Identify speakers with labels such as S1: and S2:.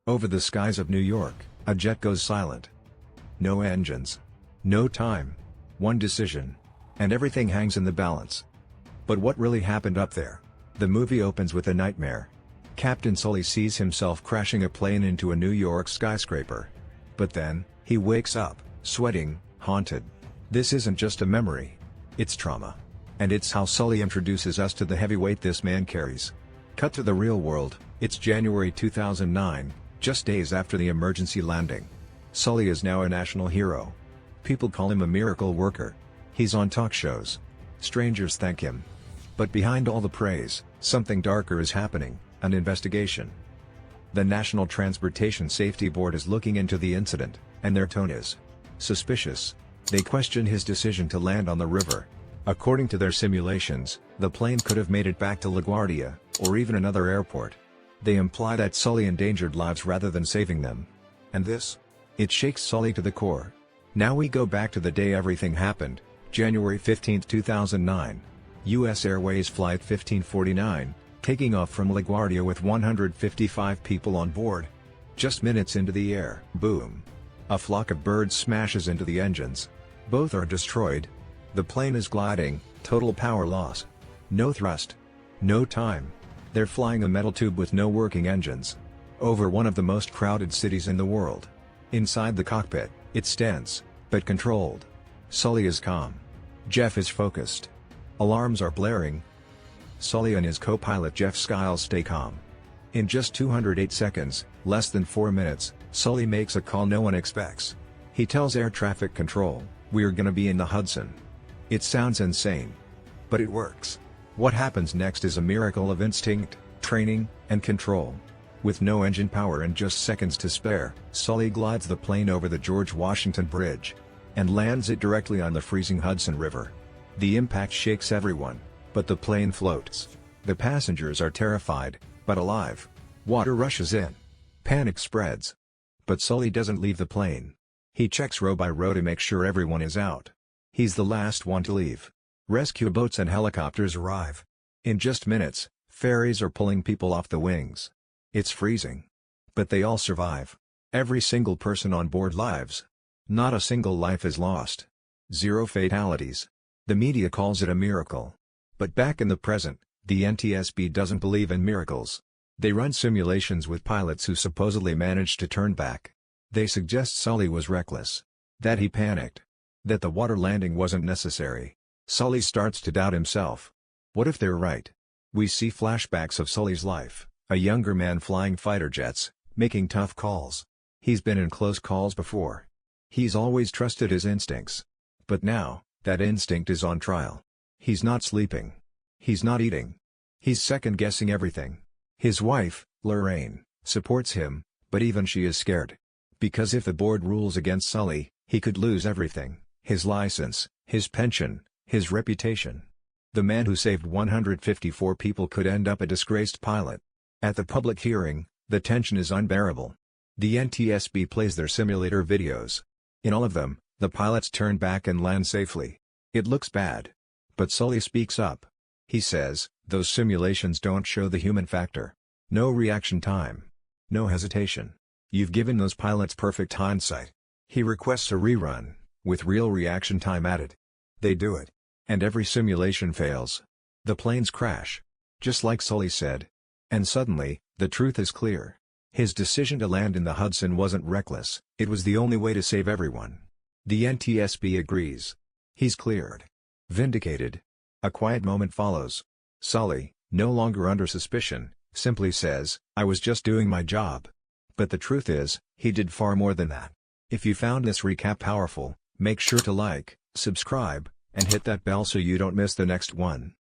S1: Over the skies of New York, a jet goes silent. No engines. No time. One decision. And everything hangs in the balance. But what really happened up there? The movie opens with a nightmare. Captain Sully sees himself crashing a plane into a New York skyscraper. But then, he wakes up, sweating, haunted. This isn't just a memory. It's trauma. And it's how Sully introduces us to the heavy weight this man carries. Cut to the real world, it's January 2009, just days after the emergency landing. Sully is now a national hero. People call him a miracle worker. He's on talk shows. Strangers thank him. But behind all the praise, something darker is happening, an investigation. The National Transportation Safety Board is looking into the incident, and their tone is suspicious. They question his decision to land on the river. According to their simulations, the plane could have made it back to LaGuardia, or even another airport. They imply that Sully endangered lives rather than saving them. And this? It shakes Sully to the core. Now we go back to the day everything happened, January 15, 2009. U.S. Airways Flight 1549, taking off from LaGuardia with 155 people on board. Just minutes into the air, boom. A flock of birds smashes into the engines. Both are destroyed. The plane is gliding, total power loss. No thrust. No time. They're flying a metal tube with no working engines. Over one of the most crowded cities in the world. Inside the cockpit, it's tense, but controlled. Sully is calm. Jeff is focused. Alarms are blaring. Sully and his co-pilot Jeff Skiles stay calm. In just 208 seconds, less than 4 minutes, Sully makes a call no one expects. He tells air traffic control, "We're gonna be in the Hudson." It sounds insane. But it works. What happens next is a miracle of instinct, training, and control. With no engine power and just seconds to spare, Sully glides the plane over the George Washington Bridge. And lands it directly on the freezing Hudson River. The impact shakes everyone, but the plane floats. The passengers are terrified, but alive. Water rushes in. Panic spreads. But Sully doesn't leave the plane. He checks row by row to make sure everyone is out. He's the last one to leave. Rescue boats and helicopters arrive. In just minutes, ferries are pulling people off the wings. It's freezing. But they all survive. Every single person on board lives. Not a single life is lost. 0 fatalities. The media calls it a miracle. But back in the present, the NTSB doesn't believe in miracles. They run simulations with pilots who supposedly managed to turn back. They suggest Sully was reckless. That he panicked. That the water landing wasn't necessary. Sully starts to doubt himself. What if they're right? We see flashbacks of Sully's life, a younger man flying fighter jets, making tough calls. He's been in close calls before. He's always trusted his instincts. But now, that instinct is on trial. He's not sleeping. He's not eating. He's second-guessing everything. His wife, Lorraine, supports him, but even she is scared. Because if the board rules against Sully, he could lose everything: his license, his pension, his reputation. The man who saved 154 people could end up a disgraced pilot. At the public hearing, the tension is unbearable. The NTSB plays their simulator videos. In all of them, the pilots turn back and land safely. It looks bad. But Sully speaks up. He says, those simulations don't show the human factor. No reaction time. No hesitation. You've given those pilots perfect hindsight. He requests a rerun, with real reaction time added. They do it. And every simulation fails. The planes crash. Just like Sully said. And suddenly, the truth is clear. His decision to land in the Hudson wasn't reckless, it was the only way to save everyone. The NTSB agrees. He's cleared. Vindicated. A quiet moment follows. Sully, no longer under suspicion, simply says, "I was just doing my job." But the truth is, he did far more than that. If you found this recap powerful, make sure to like, subscribe, and hit that bell so you don't miss the next one.